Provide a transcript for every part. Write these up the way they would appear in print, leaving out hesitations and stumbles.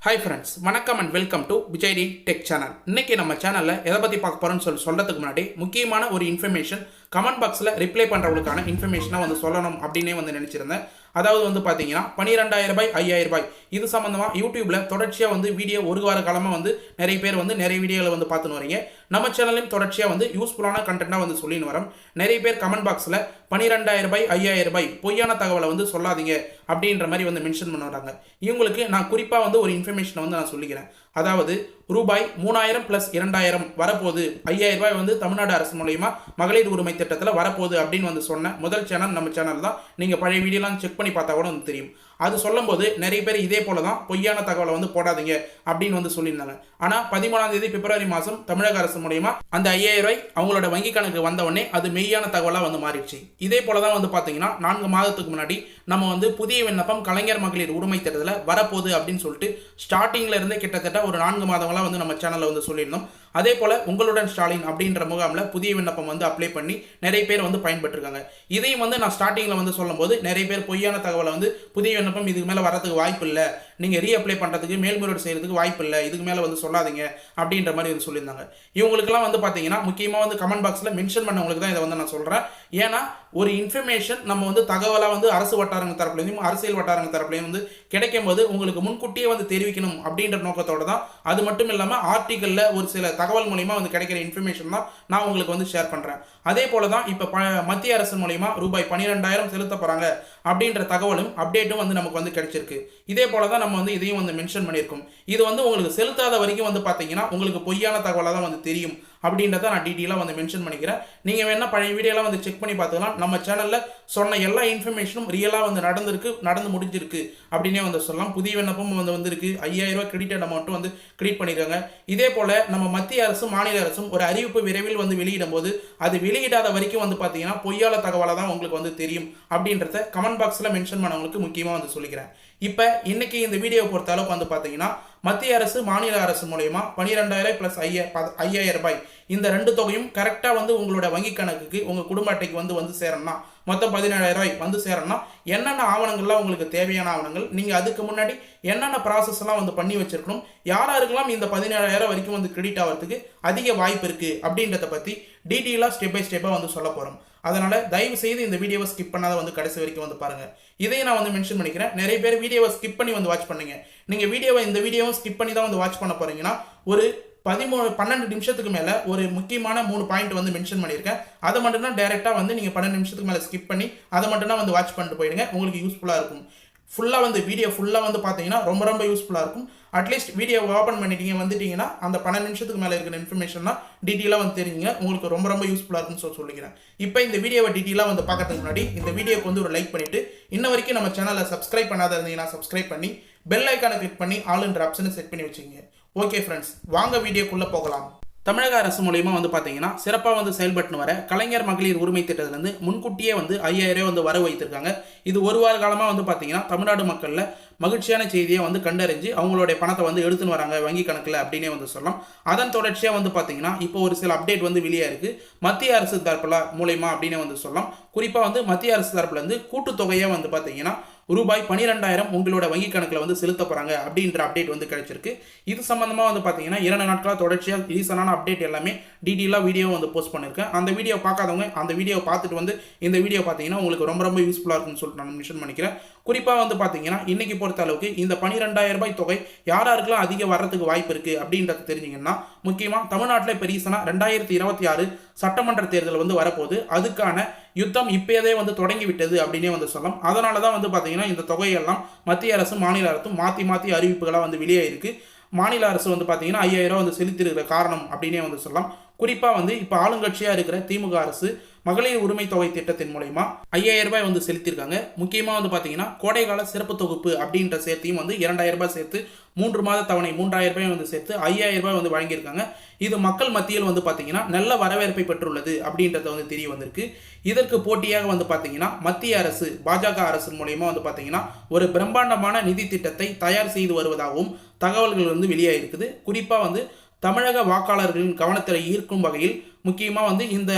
Hi friends, வணக்கம் and welcome to விஜய்டி tech channel. இன்னைக்கு நம்ம சேனலில் எதை பற்றி பார்க்க போகிறோம்னு சொல்கிறதுக்கு முன்னாடி முக்கியமான ஒரு இன்ஃபர்மேஷன் கமெண்ட் பாக்ஸில் ரிப்ளை பண்ணுறவங்களுக்கான இன்ஃபர்மேஷனாக சொல்லணும் அப்படின்னே நினச்சிருந்தேன். அதாவது பார்த்தீங்கன்னா 12,000 ரூபாய் 5,000 ரூபாய் இது சம்மந்தமாக யூடியூப்பில் தொடர்ச்சியாக வீடியோ ஒரு வார காலமாக நிறைய பேர் நிறைய வீடியோவில் பார்த்துன்னு வரீங்க. நம்ம சேனலையும் தொடர்ச்சியாக யூஸ்ஃபுல்லான கண்டென்ட்டாக சொல்லின்னு வரோம். நிறைய பேர் கமெண்ட் பாக்ஸில் 12,000 ரூபாய் 5,000 ரூபாய் பொய்யான தகவலை சொல்லாதீங்க அப்படின்ற மாதிரி மென்ஷன் பண்ண வராங்க. இவங்களுக்கு நான் குறிப்பாக ஒரு இன்ஃபர்மேஷனை நான் சொல்லிக்கிறேன். அதாவது ரூபாய் 3,000 + 2,000 வரப்போகுது, 5,000 ரூபாய் தமிழ்நாடு அரசு மூலயமா மகளிர் உரிமை திட்டத்தில் வரப்போகுது அப்படின்னு சொன்ன முதல் சேனல் நம்ம சேனல் தான். நீங்கள் பழைய வீடியோலாம் செக் பண்ணி பார்த்தா கூட தெரியும். அது சொல்லும் போது நிறைய பேர் இதே போல தான் பொய்யான தகவலை போடாதீங்க அப்படின்னு சொல்லியிருந்தாங்க. ஆனால் 13ஆம் தேதி பிப்ரவரி மாதம் தமிழக அரசு மூலயமா அந்த 5,000 ரூபாய் அவங்களோட வங்கி கணக்கு வந்த உடனே அது மெய்யான தகவலாக மாறிடுச்சு. இதே போல தான் பார்த்தீங்கன்னா 4 மாதத்துக்கு முன்னாடி நம்ம புதிய விண்ணப்பம் கலைஞர் மகளிர் உரிமை திட்டத்தில் வரப்போகுது அப்படின்னு சொல்லிட்டு ஸ்டார்டிங்கில் இருந்தே கிட்டத்தட்ட ஒரு 4 மாதங்களாக நம்ம சேனலில் சொல்லியிருந்தோம். அதே போல் உங்களுடன் ஸ்டாலின் அப்படின்ற முகாமில் புதிய விண்ணப்பம் அப்ளை பண்ணி நிறைய பேர் பயன்பட்டுருக்காங்க. இதையும் நான் ஸ்டார்டிங்கில் சொல்லும்போது நிறைய பேர் பொய்யான தகவலை புதிய விண்ணப்பம் இதுக்கு மேலே வரதுக்கு வாய்ப்பு இல்லை, நீங்கள் ரீஅப்ளை பண்ணுறதுக்கு மேல்முறையீடு செய்கிறதுக்கு வாய்ப்பு இல்லை, இதுக்கு மேலே சொல்லாதீங்க அப்படின்ற மாதிரி சொல்லியிருந்தாங்க. இவங்களுக்குலாம் பார்த்தீங்கன்னா முக்கியமாக கமெண்ட் பாக்ஸில் மென்ஷன் பண்ணவங்களுக்கு தான் இதை நான் சொல்கிறேன். ஏன்னா ஒரு இன்ஃபர்மேஷன் நம்ம தகவலாக அரசு வட்டாரங்கள் தரப்புலேயும் அரசியல் வட்டாரங்கள் தரப்புலேயும் கிடைக்கும் போது உங்களுக்கு முன்கூட்டியே தெரிவிக்கணும் அப்படின்ற நோக்கத்தோடு தான். அது மட்டும் இல்லாமல் ஆர்டிக்கலில் ஒரு சில தகவல் மூலிமா கிடைக்கிற இன்ஃபர்மேஷன் தான் நான் உங்களுக்கு ஷேர் பண்ணுறேன். அதே போல தான் இப்போ மத்திய அரசு மூலிமா ரூபாய் 12,000 செலுத்த போகிறாங்க அப்படின்ற தகவலும் அப்டேட்டும் நமக்கு கிடைச்சிருக்கு. இதே போல தான் நம்ம இதையும் மென்ஷன் பண்ணியிருக்கோம். இது உங்களுக்கு செலுத்தாத வரைக்கும் பார்த்தீங்கன்னா உங்களுக்கு பொய்யான தகவலாக தான் தெரியும் அப்படின்றத நான் டீட்டெயிலாக மென்ஷன் பண்ணிக்கிறேன். நீங்கள் வேணால் பழைய வீடியோலாம் செக் பண்ணி பார்த்துக்கலாம். நம்ம சேனலில் சொன்ன எல்லா இன்ஃபர்மேஷனும் ரியலாக நடந்து முடிஞ்சிருக்கு அப்படின்னே சொல்லலாம். புதிய விண்ணப்பம் வந்திருக்கு, 5,000 ரூபாய் கிரெடிட் அமௌண்ட்டும் கிரெடிட் பண்ணியிருக்காங்க. இதே போல் நம்ம மத்திய அரசும் மாநில அரசும் ஒரு அறிவிப்பு விரைவில் வெளியிடும் போது அது வெளியிடாத வரைக்கும் பார்த்தீங்கன்னா பொய்யால தகவலாக தான் உங்களுக்கு தெரியும் அப்படின்றத கமெண்ட் பாக்ஸில் மென்ஷன் பண்ணவங்களுக்கு முக்கியமாக சொல்லிக்கிறேன். இப்போ இன்னைக்கு இந்த வீடியோ பொறுத்த அளவுக்கு பார்த்தீங்கன்னா மத்திய அரசு மாநில அரசு மூலயமா 12,000 + 5,000 ரூபாய் இந்த ரெண்டு தொகையும் கரெக்டாக உங்களோட வங்கி கணக்குக்கு உங்கள் குடும்ப அட்டைக்கு வந்து சேரணும்னா மொத்தம் 17,000 ரூபாய் சேரணும்னா என்னென்ன ஆவணங்கள்லாம் உங்களுக்கு தேவையான ஆவணங்கள், நீங்கள் அதுக்கு முன்னாடி என்னென்ன ப்ராசஸ்லாம் பண்ணி வச்சிருக்கணும், யாருக்கெல்லாம் இந்த 17,000 வரைக்கும் கிரெடிட் ஆகிறதுக்கு அதிக வாய்ப்பு இருக்குது அப்படின்றத பற்றி டீட்டெயிலாக ஸ்டெப் பை ஸ்டெப்பாக சொல்ல போகிறோம். அதனால் தயவு செய்து இந்த வீடியோவை ஸ்கிப் பண்ணாத கடைசி வரைக்கும் பாருங்கள். இதையும் நான் மென்ஷன் பண்ணிக்கிறேன். நிறைய பேர் வீடியோவை ஸ்கிப் பண்ணி வாட்ச் பண்ணுங்க. நீங்கள் இந்த வீடியோவை ஸ்கிப் பண்ணி தான் வாட்ச் பண்ண போகிறீங்கன்னா ஒரு 12 நிமிஷத்துக்கு மேலே ஒரு முக்கியமான 3 பாயிண்ட் மென்ஷன் பண்ணியிருக்கேன். அதை மட்டும் தான் டேரெக்டாக நீங்கள் 12 நிமிஷத்துக்கு மேலே ஸ்கிப் பண்ணி அதை மட்டும் தான் வாட்ச் பண்ணிட்டு போயிடுங்க. உங்களுக்கு யூஸ்ஃபுல்லாக இருக்கும். ஃபுல்லாக வீடியோ ஃபுல்லாக பார்த்தீங்கன்னா ரொம்ப ரொம்ப யூஸ்ஃபுல்லாக இருக்கும். அட்லீஸ்ட் வீடியோ ஓப்பன் பண்ணிட்டீங்க வந்துட்டீங்கன்னா அந்த 12 நிமிஷத்துக்கு மேலே இருக்கிற இன்ஃபர்மேஷன்லாம் டீட்டெயிலாக தெரிஞ்சுங்க. உங்களுக்கு ரொம்ப ரொம்ப யூஸ்ஃபுல்லாக இருக்குன்னு சொல்லிக்கிறேன். இப்போ இந்த வீடியோவை டீட்டெயிலாக பார்க்கறதுக்கு முன்னாடி இந்த வீடியோக்கு ஒரு லைக் பண்ணிவிட்டு இன்ன வரைக்கும் நம்ம சேனலை சப்ஸ்கிரைப் பண்ணாத இருந்தீங்கன்னா சப்ஸ்கிரைப் பண்ணி பெல் ஐக்கானை கிளிக் பண்ணி ஆல்ன்ற ஆப்ஷனை செட் பண்ணி வச்சுங்க. ஓகே ஃப்ரெண்ட்ஸ், வாங்க வீடியோக்குள்ளே போகலாம். தமிழக அரசு மூலயமா பார்த்தீங்கன்னா சிறப்பாக செயல்பட்டு வர கலைஞர் மகளிர் உரிமை திட்டத்திலேருந்து முன்கூட்டியே 5,000 ரூபாய் வர வைத்திருக்காங்க. இது ஒரு வார காலமாக பார்த்தீங்கன்னா தமிழ்நாடு மக்களில் மகிழ்ச்சியான செய்தியை கண்டறிஞ்சு அவங்களுடைய பணத்தை எடுத்துன்னு வராங்க வங்கி கணக்கில் அப்படின்னே சொல்லலாம். அதன் தொடர்ச்சியாக பார்த்தீங்கன்னா இப்போ ஒரு சில அப்டேட் வெளியாக இருக்குது. மத்திய அரசு தரப்பில் மூலயமா அப்படின்னு சொல்லலாம். குறிப்பாக மத்திய அரசு தரப்புலேருந்து கூட்டுத்தொகையை பார்த்தீங்கன்னா ரூபாய் 12,000 உங்களோட வங்கி கணக்கில் செலுத்த போகிறாங்க அப்படின்ற அப்டேட் கிடைச்சிருக்கு. இது சம்மந்தமாக பார்த்தீங்கன்னா 2 நாட்களாக தொடர்ச்சியாக ரீசனான அப்டேட் எல்லாமே டீட்டெயிலாக வீடியோ போஸ்ட் பண்ணியிருக்கேன். அந்த வீடியோ பார்க்காதவங்க அந்த வீடியோ பார்த்துட்டு இந்த வீடியோ பார்த்தீங்கன்னா உங்களுக்கு ரொம்ப ரொம்ப யூஸ்ஃபுல்லாக இருக்குன்னு சொல்லிட்டு நான் மென்ஷன் பண்ணிக்கிறேன். குறிப்பாக பார்த்தீங்கன்னா இன்னைக்கு பொறுத்த அளவுக்கு இந்த 12,000 ரூபாய் தொகை யாருக்கெல்லாம் அதிக வர்றதுக்கு வாய்ப்பு இருக்குது அப்படின்றத தெரிஞ்சிங்கன்னா முக்கியமாக தமிழ்நாட்டில் இப்போ ரீசனாக 2026 சட்டமன்ற தேர்தல் வரப்போகுது. அதுக்கான யுத்தம் இப்போதே தொடங்கி விட்டது அப்படின்னே சொல்லலாம். அதனால தான் பார்த்தீங்கன்னா இந்த தொகையெல்லாம் மத்திய அரசு மாநில அரசும் மாற்றி அறிவிப்புகளாக வெளியே இருக்குது. மாநில அரசு பார்த்தீங்கன்னா 5,000 ரூபாய் செலுத்திருக்கிற காரணம் அப்படின்னே சொல்லலாம். குறிப்பாக இப்போ ஆளுங்கட்சியாக இருக்கிற திமுக அரசு மகளிர் உரிமை தொகை திட்டத்தின் மூலயமா 5,000 ரூபாய் செலுத்தியிருக்காங்க. முக்கியமாக பார்த்தீங்கன்னா கோடைகால சிறப்பு தொகுப்பு அப்படின்ற சேர்த்தையும் 2,000 ரூபாய் சேர்த்து 3 மாத தவணை 3,000 ரூபாய் சேர்த்து 5,000 ரூபாய் வழங்கியிருக்காங்க. இது மக்கள் மத்தியில் பார்த்தீங்கன்னா நல்ல வரவேற்பை பெற்றுள்ளது அப்படின்றத தெரிய வந்திருக்கு. இதற்கு போட்டியாக பார்த்தீங்கன்னா மத்திய அரசு பாஜக அரசு மூலயமா பார்த்தீங்கன்னா ஒரு பிரம்மாண்டமான நிதி திட்டத்தை தயார் செய்து வருவதாகவும் தகவல்கள் வெளியாக இருக்குது. குறிப்பாக தமிழக வாக்காளர்களின் கவனத்தில் ஈர்க்கும் வகையில் முக்கியமாக இந்த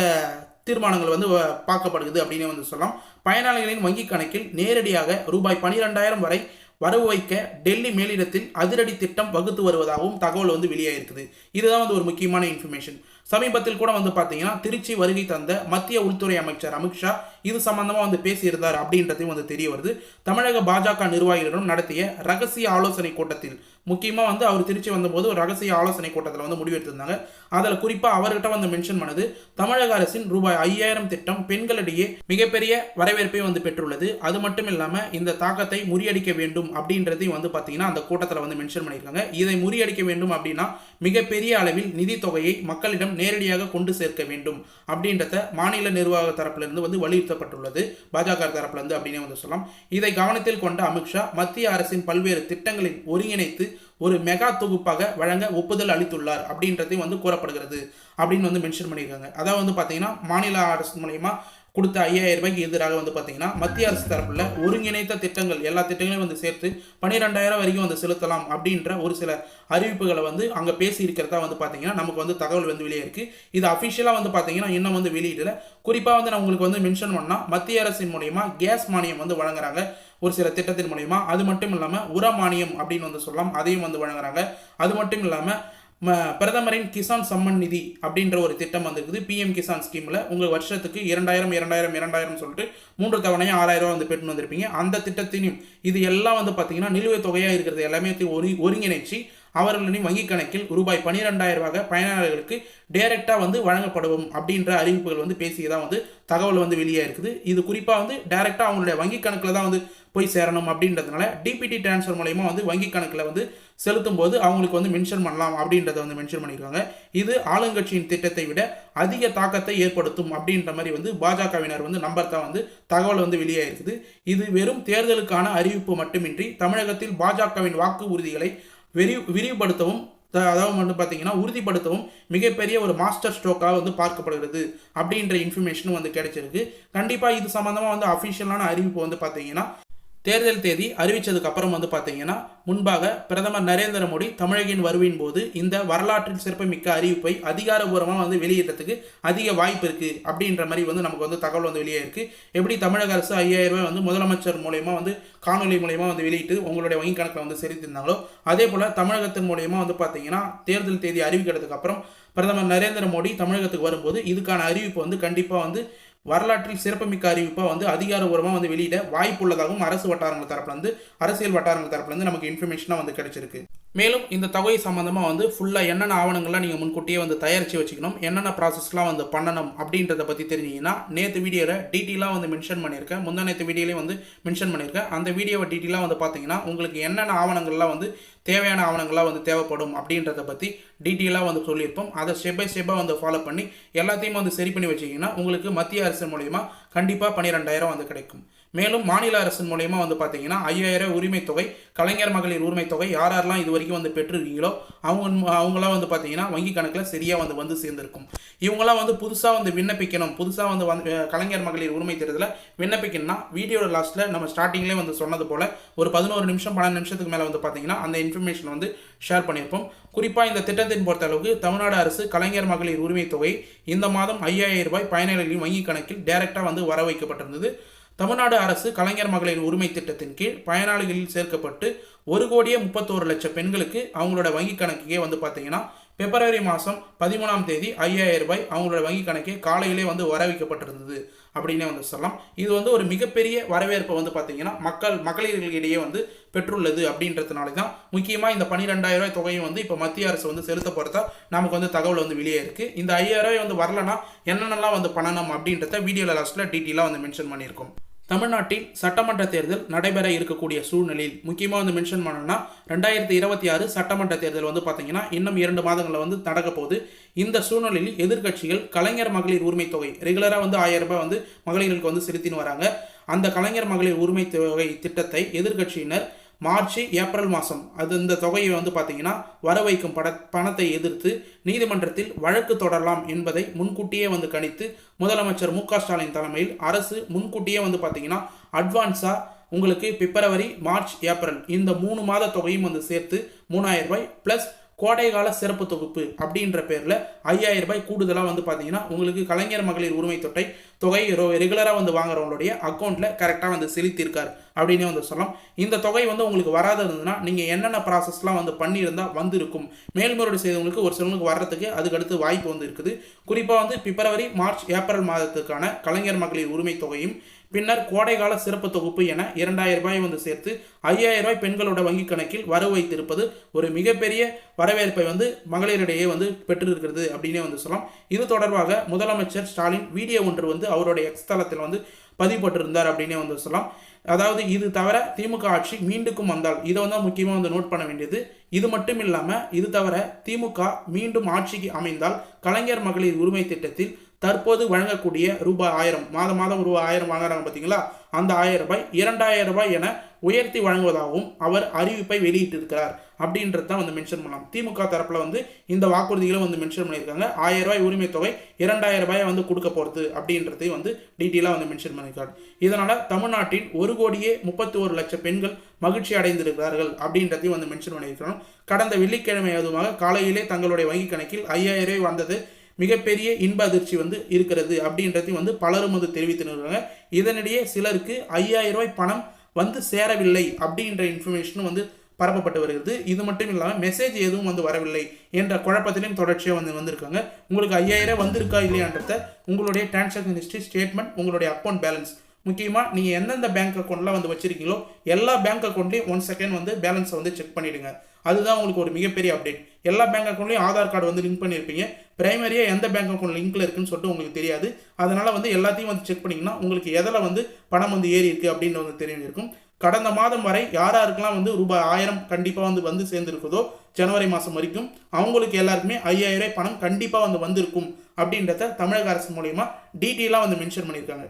தீர்மானங்கள் பார்க்கப்படுகிறது அப்படின்னு சொல்லலாம். பயனாளிகளின் வங்கி கணக்கில் நேரடியாக ரூபாய் 12,000 வரை வரவு வைக்க டெல்லி மேலிடத்தில் அதிரடி திட்டம் வகுத்து வருவதாகவும் தகவல் வந்து வெளியாயிருக்குது. இதுதான் வந்து ஒரு முக்கியமான இன்ஃபர்மேஷன். சமீபத்தில் கூட வந்து பார்த்தீங்கன்னா திருச்சி வருகை தந்த மத்திய உள்துறை அமைச்சர் அமித்ஷா இது சம்பந்தமா வந்து பேசியிருந்தார் அப்படின்றதையும் வந்து தெரிய வருது. தமிழக பாஜக நிர்வாகிகளிடம் நடத்திய ரகசிய ஆலோசனை கூட்டத்தில் முக்கியமாக வந்து அவர் திருச்சி வந்தபோது ஒரு ரகசிய ஆலோசனை கூட்டத்தில் வந்து முடிவெடுத்திருந்தாங்க. அதில் குறிப்பாக அவர்கிட்ட வந்து மென்ஷன் பண்ணது தமிழக அரசின் ரூபாய் 5000 திட்டம் பெண்களிடையே மிகப்பெரிய வரவேற்பை வந்து பெற்றுள்ளது. அது மட்டும் இல்லாமல் இந்த தாக்கத்தை முறியடிக்க வேண்டும் அப்படின்றதையும் வந்து பார்த்தீங்கன்னா அந்த கூட்டத்தில் வந்து மென்ஷன் பண்ணியிருக்காங்க. இதை முறியடிக்க வேண்டும் அப்படின்னா மிகப்பெரிய அளவில் நிதி தொகையை மக்களிடம் நேரடியாக கொண்டு சேர்க்க வேண்டும் அப்படின்றத மாநில நிர்வாக தரப்பிலிருந்து வந்து வலியுறுத்தப்பட்டுள்ளது, பாஜக தரப்பிலிருந்து அப்படின்னு வந்து சொல்லலாம். இதை கவனத்தில் கொண்ட அமித்ஷா மத்திய அரசின் பல்வேறு திட்டங்களை ஒருங்கிணைத்து ஒரு மெகா தொகுப்பாக வழங்க ஒப்புதல் அளித்துள்ளார் அப்படின்றதையும் வந்து கூறப்படுகிறது அப்படின்னு வந்து மென்ஷன் பண்ணியிருக்காங்க. அதாவது வந்து பார்த்தீங்கன்னா மாநில அரசு மூலயமா கொடுத்த 5000 ரூபாய்க்கு எதிராக வந்து பார்த்தீங்கன்னா மத்திய அரசு தரப்புல ஒருங்கிணைத்த திட்டங்கள் எல்லா திட்டங்களையும் வந்து சேர்த்து 12000 வரைக்கும் வந்து செலுத்தலாம் அப்படின்ற ஒரு சில அறிவிப்புகளை வந்து அங்கே பேசி இருக்கிறதா வந்து பார்த்தீங்கன்னா நமக்கு வந்து தகவல் வந்து வெளியே இருக்குது. இது அஃபிஷியலாக வந்து பார்த்தீங்கன்னா இன்னும் வந்து வெளியிடல. குறிப்பாக வந்து நான் உங்களுக்கு வந்து மென்ஷன் பண்ணால் மத்திய அரசின் மூலயமா கேஸ் மானியம் வந்து வழங்குறாங்க ஒரு சில திட்டத்தின் மூலயமா. அது மட்டும் இல்லாமல் உர மானியம் அப்படின்னு வந்து சொல்லலாம், அதையும் வந்து வழங்குறாங்க. அது மட்டும் இல்லாமல் பிரதமரின் கிசான் சம்மன் நிதி அப்படின்ற ஒரு திட்டம் வந்துருக்குது. பிஎம் கிசான் ஸ்கீமில் உங்கள் வருஷத்துக்கு 2000 சொல்லிட்டு 3 தவணையாக 6000 ரூபா வந்து பெற்று வந்திருப்பீங்க. அந்த திட்டத்தினையும் இது எல்லாம் வந்து பார்த்தீங்கன்னா நிலுவைத் தொகையாக இருக்கிறது எல்லாமே ஒருங்கிணைச்சு அவர்களின் வங்கி கணக்கில் ரூபாய் 12000 பயனாளர்களுக்கு டைரெக்டாக வந்து வழங்கப்படும் அப்படின்ற அறிவிப்புகள் வந்து பேசியதான் வந்து தகவல் வந்து வெளியே இருக்குது. இது குறிப்பாக வந்து டைரெக்டாக அவங்களுடைய வங்கி கணக்கில் தான் வந்து போய் சேரணும் அப்படின்றதுனால டிபிடி டிரான்ஸ்ஃபர் மூலயமா வந்து வங்கி கணக்கில் வந்து செலுத்தும் போது அவங்களுக்கு வந்து மென்ஷன் பண்ணலாம் அப்படின்றத வந்து மென்ஷன் பண்ணியிருக்காங்க. இது ஆளுங்கட்சியின் திட்டத்தை விட அதிக தாக்கத்தை ஏற்படுத்தும் அப்படின்ற மாதிரி வந்து பாஜகவினர் வந்து நம்பர்த்தா வந்து தகவல் வந்து வெளியே இருக்குது. இது வெறும் தேர்தலுக்கான அறிவிப்பு மட்டுமின்றி தமிழகத்தில் பாஜகவின் வாக்கு உறுதிகளை விரிவுபடுத்தவும் அதாவது வந்து பார்த்தீங்கன்னா உறுதிப்படுத்தவும் மிகப்பெரிய ஒரு மாஸ்டர் ஸ்ட்ரோக்காக வந்து பார்க்கப்படுகிறது அப்படின்ற இன்ஃபர்மேஷனும் வந்து கிடைச்சிருக்கு. கண்டிப்பாக இது சம்மந்தமாக வந்து அஃபிஷியலான அறிவிப்பு வந்து பார்த்தீங்கன்னா தேர்தல் தேதி அறிவித்ததுக்கு அப்புறம் வந்து பார்த்தீங்கன்னா முன்பாக பிரதமர் நரேந்திர மோடி தமிழகின் வருவின் போது இந்த வரலாற்றில் சிறப்புமிக்க அறிவிப்பை அதிகாரபூர்வமாக வந்து வெளியிடறதுக்கு அதிக வாய்ப்பு இருக்குது அப்படின்ற மாதிரி வந்து நமக்கு வந்து தகவல் வந்து வெளியே இருக்குது. எப்படி தமிழக அரசு 5000 ரூபாய் வந்து முதலமைச்சர் மூலயமா வந்து காணொலி மூலயமா வந்து வெளியிட்டு உங்களுடைய வங்கி கணக்கில் வந்து செலுத்தியிருந்தாங்களோ அதே போல் தமிழகத்தின் மூலயமா வந்து பார்த்தீங்கன்னா தேர்தல் தேதி அறிவிக்கிறதுக்கு அப்புறம் பிரதமர் நரேந்திர மோடி தமிழகத்துக்கு வரும்போது இதுக்கான அறிவிப்பு வந்து கண்டிப்பாக வந்து வரலாற்றில் சிறப்புமிக்க அறிவிப்பாக வந்து அதிகாரபூர்வமாக வந்து வெளியிட வாய்ப்புள்ளதாகவும் அரசியல் வட்டாரங்கள் தரப்புலேருந்து நமக்கு இன்ஃபர்மேஷனாக வந்து கிடைச்சிருக்கு. மேலும் இந்த தொகை சம்மந்தமாக வந்து ஃபுல்லாக என்னென்ன ஆவணங்கள்லாம் நீங்கள் முன்கூட்டியே வந்து தயாரித்து வச்சுக்கணும், என்னென்ன ப்ராசஸ்லாம் வந்து பண்ணணும் அப்படின்றத பற்றி தெரிஞ்சிங்கன்னா நேற்று வீடியோவில் டீட்டெயிலாக வந்து மென்ஷன் பண்ணியிருக்கேன். நேற்று வீடியோலேயும் வந்து மென்ஷன் பண்ணியிருக்கேன். அந்த வீடியோவை டீட்டெயிலாக வந்து பார்த்தீங்கன்னா உங்களுக்கு என்னென்ன ஆவணங்கள்லாம் வந்து தேவையான ஆவணங்கள்லாம் வந்து தேவைப்படும் அப்படின்றத பற்றி டீட்டெயிலாக வந்து சொல்லியிருப்போம். அதை ஸ்டெப் பை ஸ்டெப்பாக வந்து ஃபாலோ பண்ணி எல்லாத்தையும் வந்து சரி பண்ணி வச்சிங்கன்னா உங்களுக்கு மத்திய அரசு மூலயமா கண்டிப்பாக 12000 வந்து கிடைக்கும். மேலும் மாநில அரசின் மூலயமா வந்து பார்த்தீங்கன்னா 5000 உரிமை தொகை, கலைஞர் மகளிர் உரிமை தொகை யாரெல்லாம் இது வரைக்கும் வந்து பெற்றிருக்கீங்களோ அவங்களாம் வந்து பார்த்தீங்கன்னா வங்கி கணக்கில் சரியாக வந்து சேர்ந்துருக்கும். இவங்களாம் வந்து புதுசாக வந்து விண்ணப்பிக்கணும், புதுசாக வந்து கலைஞர் மகளிர் உரிமை திட்டத்தில் விண்ணப்பிக்கணும்னா வீடியோட லாஸ்ட்டில் நம்ம ஸ்டார்டிங்லேயே வந்து சொன்னது போல் ஒரு 11 நிமிஷம் 12 நிமிஷத்துக்கு மேலே வந்து பார்த்தீங்கன்னா அந்த இன்ஃபர்மேஷன் வந்து ஷேர் பண்ணியிருப்போம். குறிப்பாக இந்த திட்டத்தின் பொறுத்த அளவுக்கு தமிழ்நாடு அரசு கலைஞர் மகளிர் உரிமை தொகை இந்த மாதம் 5000 ரூபாய் பயனாளிகளின் வங்கி கணக்கில் டைரெக்டாக வந்து வர வைக்கப்பட்டிருந்தது. தமிழ்நாடு அரசு கலைஞர் மகளிர் உரிமை திட்டத்தின் கீழ் பயனாளிகளில் சேர்க்கப்பட்டு 1,31,00,000 பெண்களுக்கு அவங்களோட வங்கி கணக்குக்கே வந்து பார்த்தீங்கன்னா பிப்ரவரி மாதம் 13ஆம் தேதி 5000 ரூபாய் அவங்களோட வங்கி கணக்கே காலையிலே வந்து வர வைக்கப்பட்டிருந்தது அப்படின்னே வந்து சொல்லலாம். இது வந்து ஒரு மிகப்பெரிய வரவேற்பை வந்து பார்த்தீங்கன்னா மகளிர்களிடையே வந்து பெற்றுள்ளது அப்படின்றதுனால தான் முக்கியமாக இந்த 12000 ரூபாய் தொகையும் வந்து இப்போ மத்திய அரசு வந்து செலுத்த போகிறதா நமக்கு வந்து தகவல் வந்து வெளியே இருக்குது. இந்த 5000 ரூபாய் வந்து வரலன்னா என்னென்னலாம் வந்து பண்ணணும் அப்படின்றத வீடியோவில் லாஸ்ட்டில் டீட்டெயிலாக வந்து மென்ஷன் பண்ணியிருக்கோம். தமிழ்நாட்டில் சட்டமன்ற தேர்தல் நடைபெற இருக்கக்கூடிய சூழ்நிலையில் முக்கியமாக வந்து மென்ஷன் பண்ணணும்னா 2026 சட்டமன்ற தேர்தல் வந்து பார்த்தீங்கன்னா இன்னும் 2 மாதங்களில் வந்து நடக்க போகுது. இந்த சூழ்நிலையில் எதிர்க்கட்சிகள் கலைஞர் மகளிர் உரிமை தொகை ரெகுலராக வந்து 1000 ரூபாய் வந்து மகளிர்களுக்கு வந்து செலுத்தின்னு வராங்க. அந்த கலைஞர் மகளிர் உரிமை தொகை திட்டத்தை எதிர்க்கட்சியினர் மார்ச் ஏப்ரல் மாதம் இந்த தொகையை வந்து பார்த்தீங்கன்னா வர வைக்கும் பணத்தை எதிர்த்து நீதிமன்றத்தில் வழக்கு தொடரலாம் என்பதை முன்கூட்டியே வந்து கணித்து முதலமைச்சர் மு.க. ஸ்டாலின் தலைமையில் அரசு முன்கூட்டியே வந்து பார்த்தீங்கன்னா அட்வான்ஸாக உங்களுக்கு பிப்ரவரி மார்ச் ஏப்ரல் இந்த 3 மாத தொகையும் வந்து சேர்த்து 3000 ரூபாய் ப்ளஸ் கோடைகால சிறப்பு தொகுப்பு அப்படின்ற பேரில் 5000 ரூபாய் கூடுதலாக வந்து பார்த்தீங்கன்னா உங்களுக்கு கலைஞர் மகளிர் உரிமை தொகை ரெகுலராக வந்து வாங்குறவங்களுடைய அக்கௌண்ட்டில் கரெக்டாக வந்து செலுத்தியிருக்கார் அப்படின்னே வந்து சொல்லலாம். இந்த தொகை வந்து உங்களுக்கு வராத இருந்ததுன்னா நீங்கள் என்னென்ன ப்ராசஸ்லாம் வந்து பண்ணியிருந்தால் வந்திருக்கும், மேல்முறையீடு செய்தவங்களுக்கு ஒரு சிலவங்களுக்கு வர்றதுக்கு அதுக்கு அடுத்து வாய்ப்பு வந்து இருக்குது. குறிப்பாக வந்து பிப்ரவரி, மார்ச், ஏப்ரல் மாதத்துக்கான கலைஞர் மகளிர் உரிமை தொகையும் பின்னர் கோடைகால சிறப்பு தொகுப்பு என 2000 ரூபாய் வந்து சேர்த்து 5000 ரூபாய் பெண்களோட வங்கி கணக்கில் வரவு வைத்திருப்பது ஒரு மிகப்பெரிய வரவேற்பை வந்து மகளிரிடையே வந்து பெற்றிருக்கிறது அப்படின்னே வந்து சொல்லலாம். இது தொடர்பாக முதலமைச்சர் ஸ்டாலின் வீடியோ ஒன்று வந்து அவருடைய எக்ஸ் தளத்தில் வந்து பதிவுபட்டிருந்தார் அப்படின்னே வந்து சொல்லலாம். அதாவது இது தவிர திமுக ஆட்சி மீண்டுக்கும் வந்தால் இதை வந்து முக்கியமாக வந்து நோட் பண்ண வேண்டியது. இது மட்டும் இல்லாமல் இது தவிர திமுக மீண்டும் ஆட்சிக்கு அமைந்தால் கலைஞர் மகளிர் உரிமை திட்டத்தில் தற்போது வழங்கக்கூடிய ரூபாய் 1000 மாதம் ரூபாய் 1000 வாங்குறாங்க பார்த்தீங்களா, அந்த 1000 ரூபாய் 2000 ரூபாய் என உயர்த்தி வழங்குவதாகவும் அவர் அறிவிப்பை வெளியிட்டிருக்கிறார் அப்படின்றது தான் வந்து மென்ஷன் பண்ணலாம். திமுக தரப்பில் வந்து இந்த வாக்குறுதிகளை வந்து மென்ஷன் பண்ணியிருக்காங்க. 1000 ரூபாய் உரிமை தொகை 2000 ரூபாயை வந்து கொடுக்க போகிறது அப்படின்றதையும் வந்து டீட்டெயிலாக வந்து மென்ஷன் பண்ணியிருக்காரு. இதனால் தமிழ்நாட்டின் 1,31,00,000 பெண்கள் மகிழ்ச்சி அடைந்திருக்கிறார்கள் அப்படின்றதையும் வந்து மென்ஷன் பண்ணியிருக்கிறோம். கடந்த வெள்ளிக்கிழமை அதுமாக காலையிலே தங்களுடைய வங்கி கணக்கில் 5000 ரூபாய் வந்தது மிகப்பெரிய இன்ப அதிர்ச்சி வந்து இருக்கிறது அப்படின்றதையும் வந்து பலரும் வந்து தெரிவித்திருக்காங்க. இதனிடையே சிலருக்கு 5000 ரூபாய் பணம் வந்து சேரவில்லை அப்படின்ற இன்ஃபர்மேஷனும் வந்து பரப்பப்பட்டு வருகிறது. இது மட்டும் இல்லாமல் மெசேஜ் எதுவும் வந்து வரவில்லை என்ற குழப்பத்திலையும் தொடர்ச்சியாக வந்திருக்காங்க. உங்களுக்கு 5000 வந்திருக்கா இல்லையான்றத உங்களுடைய டிரான்சாக்ஷன் ஹிஸ்ட்ரி ஸ்டேட்மெண்ட், உங்களுடைய அக்கௌண்ட் பேலன்ஸ், முக்கியமாக நீங்கள் எந்தெந்த பேங்க் அக்கௌண்ட்லாம் வந்து வச்சிருக்கீங்களோ எல்லா பேங்க் அக்கௌண்ட்லேயும் 1 செகண்ட் வந்து பேலன்ஸை வந்து செக் பண்ணிவிடுங்க. அதுதான் உங்களுக்கு ஒரு மிகப்பெரிய அப்டேட். எல்லா பேங்க் அக்கௌண்ட்லையும் ஆதார் கார்டு வந்து லிங்க் பண்ணியிருப்பீங்க. பிரைமரியாக எந்த பேங்க் அக்கௌண்ட் லிங்க்ல இருக்குன்னு சொல்லிட்டு உங்களுக்கு தெரியாது. அதனால் வந்து எல்லாத்தையும் வந்து செக் பண்ணிங்கன்னா உங்களுக்கு எதில் வந்து பணம் வந்து ஏறி இருக்குது அப்படின்னு வந்து தெரிஞ்சிருக்கும். கடந்த மாதம் வரை யாராருக்கெல்லாம் வந்து ரூபாய் 1000 கண்டிப்பாக வந்து சேர்ந்துருக்குதோ ஜனவரி மாதம் வரைக்கும் அவங்களுக்கு எல்லாருக்குமே 5000 ரூபாய் பணம் கண்டிப்பாக வந்திருக்கும் அப்படின்றத தமிழக அரசு மூலயமா டீட்டெயிலாக வந்து மென்ஷன் பண்ணியிருக்காங்க.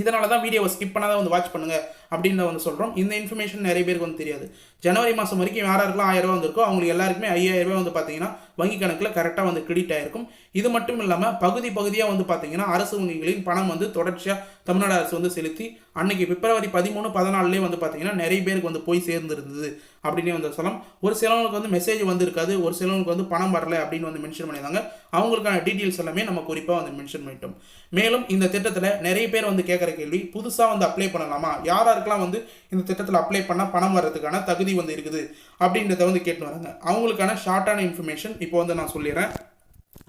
இதனால தான் வீடியோவை ஸ்கிப் பண்ணாதான் வந்து வாட்ச் பண்ணுங்கள் அப்படின்னு வந்து சொல்கிறோம். இந்த இன்ஃபர்மேஷன் நிறைய பேருக்கு வந்து தெரியாது. ஜனவரி மாதம் வரைக்கும் யாராருக்கெல்லாம் 1000 ரூபா வந்திருக்கோ அவங்களுக்கு எல்லாருக்குமே 5000 ரூபாய் வந்து பார்த்தீங்கன்னா வங்கி கணக்கில் கரெக்டாக வந்து கிரெடிட் ஆகிருக்கும். இது மட்டும் இல்லாமல் பகுதியாக வந்து பார்த்தீங்கன்னா அரசு வங்கிகளின் பணம் வந்து தொடர்ச்சியாக தமிழ்நாடு அரசு வந்து செலுத்தி அன்னைக்கு பிப்ரவரி 13, 14 வந்து பார்த்தீங்கன்னா நிறைய பேருக்கு வந்து போய் சேர்ந்துருந்தது அப்படின்னு வந்து சொல்லலாம். ஒரு சிலவங்களுக்கு வந்து மெசேஜ் வந்து இருக்காது, ஒரு சிலவங்களுக்கு வந்து பணம் வரல அப்படின்னு வந்து மென்ஷன் பண்ணியிருந்தாங்க. அவங்களுக்கான டீட்டெயில்ஸ் எல்லாமே நம்ம குறிப்பாக வந்து மென்ஷன் பண்ணிட்டோம். மேலும் இந்த திட்டத்தில் நிறைய பேர் வந்து கேட்குற கேள்வி, புதுசாக வந்து அப்ளை பண்ணலாமா, யாராருக்கெல்லாம் வந்து இந்த திட்டத்தில் அப்ளை பண்ணால் பணம் வர்றதுக்கான தகுதி வந்து இருக்குது அப்படின்றத வந்து கேட்டு வராங்க. அவங்களுக்கான ஷார்ட்டான இன்ஃபர்மேஷன் இப்போ வந்து நான் சொல்லிடுறேன்.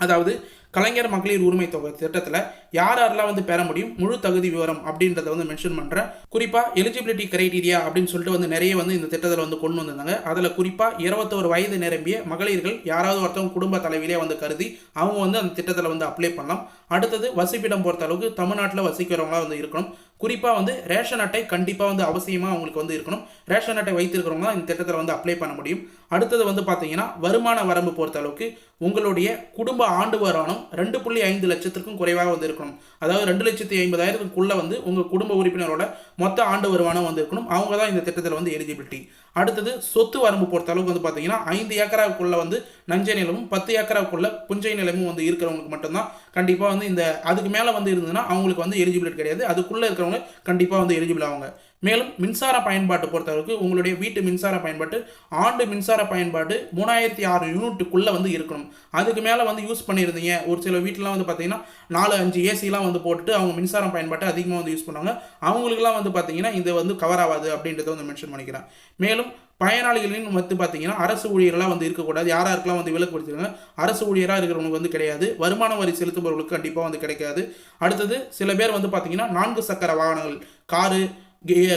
அதாவது கலைஞர் மகளிர் உரிமை தொகை திட்டத்தில் யாரெல்லாம் வந்து பெற முடியும், முழு தகுதி விவரம் அப்படின்றத வந்து மென்ஷன் பண்ணுறேன். குறிப்பாக எலிஜிபிலிட்டி கிரைட்டீரியா அப்படின்னு சொல்லிட்டு வந்து நிறைய வந்து இந்த திட்டத்தில் வந்து கொண்டு வந்திருந்தாங்க. அதில் குறிப்பாக 21 வயது நிரம்பிய மகளிர்கள் யாராவது ஒருத்தவங்க குடும்ப தலைவிலே வந்து கருதி அவங்க வந்து அந்த திட்டத்தில் வந்து அப்ளை பண்ணலாம். அடுத்தது வசிப்பிடம் பொறுத்த அளவுக்கு தமிழ்நாட்டில் வசிக்கிறவங்களா வந்து இருக்கணும். குறிப்பாக வந்து ரேஷன் அட்டை கண்டிப்பாக வந்து அவசியமாக அவங்களுக்கு வந்து இருக்கணும். ரேஷன் அட்டை வைத்திருக்கிறவங்க தான் இந்த திட்டத்தில் வந்து அப்ளை பண்ண முடியும். அடுத்தது வந்து பார்த்தீங்கன்னா வருமான வரம்பு பொறுத்த அளவுக்கு உங்களுடைய குடும்ப ஆண்டு வருமானம் 2.5 லட்சத்திற்கும் குறைவாக வந்து இருக்கணும். அதாவது 2,50,000 வந்து உங்கள் குடும்ப உறுப்பினரோட மொத்த ஆண்டு வருமானம் வந்து இருக்கணும். அவங்க தான் இந்த திட்டத்தில் வந்து எலிஜிபிலிட்டி. அடுத்தது சொத்து வரம்பு பொறுத்த அளவுக்கு வந்து பார்த்தீங்கன்னா 5 ஏக்கராவுக்குள்ள வந்து நஞ்சை நிலமும் 10 ஏக்கராவுக்குள்ள புஞ்சை நிலமும் வந்து இருக்கிறவங்களுக்கு மட்டும்தான் கண்டிப்பாக வந்து இந்த அதுக்கு மேலே வந்து இருந்ததுன்னா அவங்களுக்கு வந்து எலிஜிபிலிட்டி கிடையாது. அதுக்குள்ளே இருக்கிறவங்க கண்டிப்பாக வந்து எலிஜிபிள் ஆவாங்க. மேலும் மின்சார பயன்பாட்டு பொறுத்தளவுக்கு உங்களுடைய வீட்டு மின்சார பயன்பாட்டு ஆண்டு மின்சார பயன்பாடு 3600 யூனிட்டுக்குள்ளே வந்து இருக்கணும். அதுக்கு மேலே வந்து யூஸ் பண்ணியிருந்தீங்க, ஒரு சில வீட்டிலாம் வந்து பார்த்தீங்கன்னா 4-5 ஏசிலாம் வந்து போட்டுட்டு அவங்க மின்சார பயன்பாட்டை அதிகமாக வந்து யூஸ் பண்ணுவாங்க. அவங்களுக்குலாம் வந்து பார்த்தீங்கன்னா இது வந்து கவர் ஆகாது அப்படின்றத வந்து மென்ஷன் பண்ணிக்கிறேன். மேலும் பயனாளிகளின் வந்து பார்த்தீங்கன்னா அரசு ஊழியர்களாக வந்து இருக்கக்கூடாது. யாராருக்கெல்லாம் வந்து விலக்கு கொடுத்துருக்காங்க, அரசு ஊழியராக இருக்கிறவங்களுக்கு வந்து கிடையாது. வருமான வரி செலுத்துபவர்களுக்கு கண்டிப்பாக வந்து கிடைக்காது. அடுத்தது சில பேர் வந்து பார்த்தீங்கன்னா 4 சக்கர வாகனங்கள், காரு,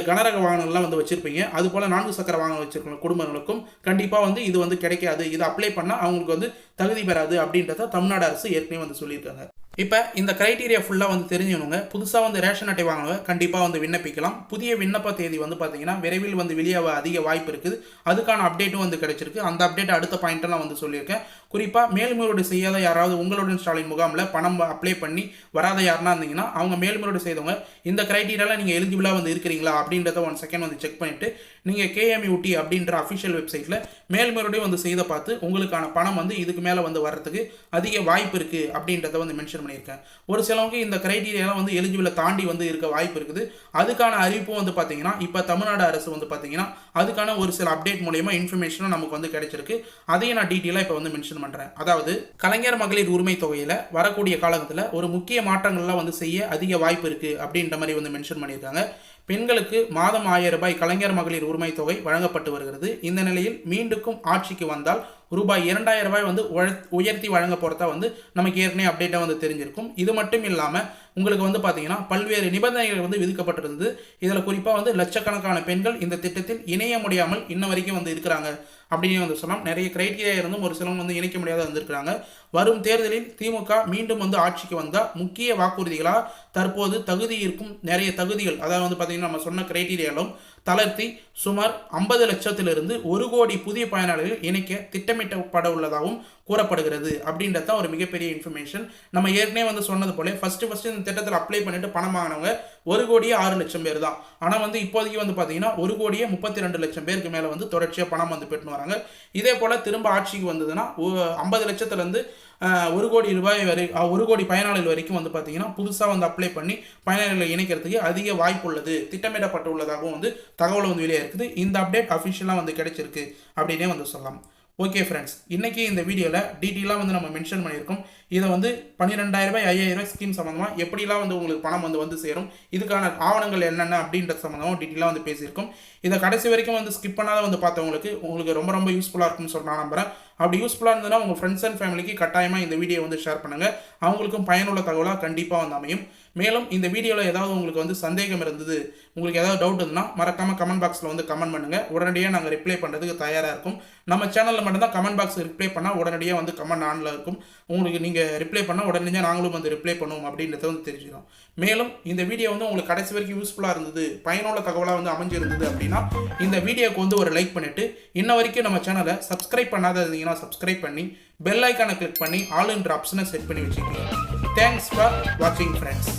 கனரக வாகனங்கள்லாம் வந்து வச்சுருப்பீங்க. அது போல் 4 சக்கர வாகனம் வச்சுருக்க குடும்பங்களுக்கும் கண்டிப்பாக வந்து இது வந்து கிடைக்காது. இது அப்ளை பண்ணால் அவங்களுக்கு வந்து தகுதி பெறாது அப்படின்றத தமிழ்நாடு அரசு ஏற்கனவே வந்து சொல்லியிருக்காங்க. இப்போ இந்த கிரைட்டீரியா ஃபுல்லாக வந்து தெரிஞ்சவங்க புதுசாக வந்து ரேஷன் அட்டை வாங்குவங்க கண்டிப்பாக வந்து விண்ணப்பிக்கலாம். புதிய விண்ணப்ப தேதி வந்து பார்த்தீங்கன்னா விரைவில் வந்து வெளியாக அதிக வாய்ப்பு இருக்குது. அதுக்கான அப்டேட்டும் வந்து கிடைச்சிருக்கு. அந்த அப்டேட் அடுத்த பாயிண்ட்டெல்லாம் வந்து சொல்லியிருக்கேன். குறிப்பாக மேல்முறையீடு செய்யாத யாராவது உங்களுடன் ஸ்டாலின் முகாமில் பணம் அப்ளை பண்ணி வராத யாருன்னா இருந்தீங்கன்னா அவங்க மேல்முறையீடு செய்தவங்க இந்த கிரைட்டீரியாவில் நீங்கள் எலிஜிபிளாக வந்து இருக்கிறீங்களா அப்படின்றத 1 செகண்ட் வந்து செக் பண்ணிவிட்டு நீங்கள் KMUT அப்படின்ற அஃபிஷியல் வெப்சைட்டில் மேல்முறையீடு வந்து செய்த பார்த்து உங்களுக்கான பணம் வந்து இதுக்கு மேலே வந்து வர்றதுக்கு அதிக வாய்ப்பு இருக்குது அப்படின்றத வந்து மென்ஷன் பண்ணியிருக்கேன். ஒரு சிலவங்க இந்த கிரைட்டீரியாலாம் வந்து எலிஜிபிளை தாண்டி வந்து இருக்க வாய்ப்பு இருக்குது. அதுக்கான அறிவிப்பும் வந்து பார்த்தீங்கன்னா இப்போ தமிழ்நாடு அரசு வந்து பார்த்தீங்கன்னா அதுக்கான ஒரு சில அப்டேட் மூலயமா இன்ஃபர்மேஷனும் நமக்கு வந்து கிடைச்சிருக்கு. அதையும் நான் டீட்டெயிலாக இப்போ வந்து மென்ஷன் பண்ணுறேன். அதாவது கலைஞர் மகளிர் உரிமை தொகையில் வரக்கூடிய காலகட்டத்தில் ஒரு முக்கிய மாற்றங்கள்லாம் வந்து செய்ய அதிக வாய்ப்பு இருக்குது அப்படின்ற மாதிரி வந்து மென்ஷன் பண்ணியிருக்காங்க. பெண்களுக்கு மாதம் 1000 ரூபாய் கலைஞர் மகளிர் உரிமை தொகை வழங்கப்பட்டு வருகிறது. இந்த நிலையில் மீண்டும் ஆட்சிக்கு வந்தால் ரூபாய் 2000 ரூபாய் வந்து உயர்த்தி வழங்க போகிறதா வந்து நமக்கு ஏற்கனவே அப்டேட்டாக வந்து தெரிஞ்சிருக்கும். இது மட்டும் இல்லாமல் உங்களுக்கு வந்து பார்த்தீங்கன்னா பல்வேறு நிபந்தனைகள் வந்து விதிக்கப்பட்டிருந்தது. இதில் குறிப்பாக வந்து லட்சக்கணக்கான பெண்கள் இந்த திட்டத்தில் இணைய முடியாமல் இன்ன வரைக்கும் வந்து இருக்கிறாங்க அப்படின்னு வந்து சொல்லலாம். நிறைய கிரைட்டீரியா இருந்தும் ஒரு சிலவங்க வந்து இணைக்க முடியாத வந்திருக்கிறாங்க. வரும் தேர்தலில் திமுக மீண்டும் வந்து ஆட்சிக்கு வந்தால் முக்கிய வாக்குறுதிகளாக தற்போது தகுதி இருக்கும் நிறைய தகுதிகள், அதாவது வந்து பார்த்தீங்கன்னா நம்ம சொன்ன கிரைட்டீரியாலும் தளர்த்தி சுமார் 50 லட்சத்திலிருந்து 1 கோடி புதிய பயனாளிகள் இணைக்க திட்டமிட்டப்பட உள்ளதாகவும் கூறப்படுகிறது. அப்படின்றது தான் ஒரு மிகப்பெரிய இன்ஃபர்மேஷன். நம்ம ஏற்கனவே வந்து சொன்னது போல ஃபர்ஸ்ட் இந்த திட்டத்தில் அப்ளை பண்ணிட்டு பணம் வாங்கினவங்க 1 கோடியே 6 லட்சம் பேர் தான். ஆனால் வந்து இப்போதைக்கு வந்து பார்த்தீங்கன்னா 1 கோடியே 32 லட்சம் பேருக்கு மேலே வந்து தொடர்ச்சியாக பணம் வந்து பெற்று வராங்க. இதே போல் திரும்ப ஆட்சிக்கு வந்ததுன்னா 50 லட்சத்துலேருந்து 1 கோடி ரூபாய் வரை 1 கோடி பயனாளிகள் வரைக்கும் வந்து பார்த்தீங்கன்னா புதுசாக வந்து அப்ளை பண்ணி பயனாளிகளை இணைக்கிறதுக்கு அதிக வாய்ப்பு உள்ளது, திட்டமிடப்பட்டு உள்ளதாகவும் வந்து தகவல் வந்து வெளியே இருக்குது. இந்த அப்டேட் அஃபிஷியலாக வந்து கிடைச்சிருக்கு அப்படின்னே வந்து சொல்லலாம். ஓகே ஃப்ரெண்ட்ஸ், இன்றைக்கி இந்த வீடியோவில் டீட்டெயிலாக வந்து நம்ம மென்ஷன் பண்ணியிருக்கோம். இதை வந்து 12,000 ரூபாய் 5,000 ரூபாய் ஸ்கீம் சம்மந்தமாக எப்படிலாம் வந்து உங்களுக்கு பணம் வந்து சேரும், இதுக்கான ஆவணங்கள் என்னென்ன அப்படின்றது சம்மந்தமாக டீட்டெயிலாக வந்து பேசியிருக்கோம். இதை கடைசி வரைக்கும் வந்து ஸ்கிப் பண்ணாத வந்து பார்த்தவங்களுக்கு ரொம்ப ரொம்ப யூஸ்ஃபுல்லாக இருக்கும்னு சொல்ல நான் நம்புகிறேன். அப்படி யூஸ்ஃபுல்லாக இருந்ததுன்னா உங்கள் ஃப்ரெண்ட்ஸ் அண்ட் ஃபேமிலிக்கு கட்டாயமாக இந்த வீடியோ வந்து ஷேர் பண்ணுங்கள். அவங்களுக்கும் பயனுள்ள தகவலாக கண்டிப்பாக வந்து அமையும். மேலும் இந்த வீடியோவில் ஏதாவது உங்களுக்கு வந்து சந்தேகம் இருந்தது, உங்களுக்கு ஏதாவது டவுட் இருந்ததுன்னா மறக்காமல் கமெண்ட் பாக்ஸில் வந்து கமெண்ட் பண்ணுங்கள். உடனடியாக நாங்கள் ரிப்ளை பண்ணுறதுக்கு தயாராக இருக்கும். நம்ம சேனலில் மட்டும்தான் கமெண்ட் பாக்ஸ் ரிப்ளை பண்ணால் உடனடியாக வந்து கமெண்ட் ஆனில் இருக்கும். உங்களுக்கு நீங்கள் ரிப்ளை பண்ணால் உடனடியாக நாங்களும் வந்து ரிப்ளை பண்ணுவோம் அப்படின்றத வந்து தெரிஞ்சுக்கிறோம். மேலும் இந்த வீடியோ வந்து உங்களுக்கு கடைசி வரைக்கும் யூஸ்ஃபுல்லாக இருந்தது, பயனுள்ள தகவலாக வந்து அமைஞ்சிருந்தது அப்படின்னா இந்த வீடியோக்கு வந்து ஒரு லைக் பண்ணிவிட்டு இன்ன வரைக்கும் நம்ம சேனலை சப்ஸ்கிரைப் பண்ணாத இருந்தீங்கன்னா சப்ஸ்கிரைப் பண்ணி பெல் ஐக்கானை கிளிக் பண்ணி ஆல் என்ற ஆப்ஷனை செட் பண்ணி வச்சுக்கோங்க. தேங்க்ஸ் ஃபார் வாட்சிங் ஃப்ரெண்ட்ஸ்.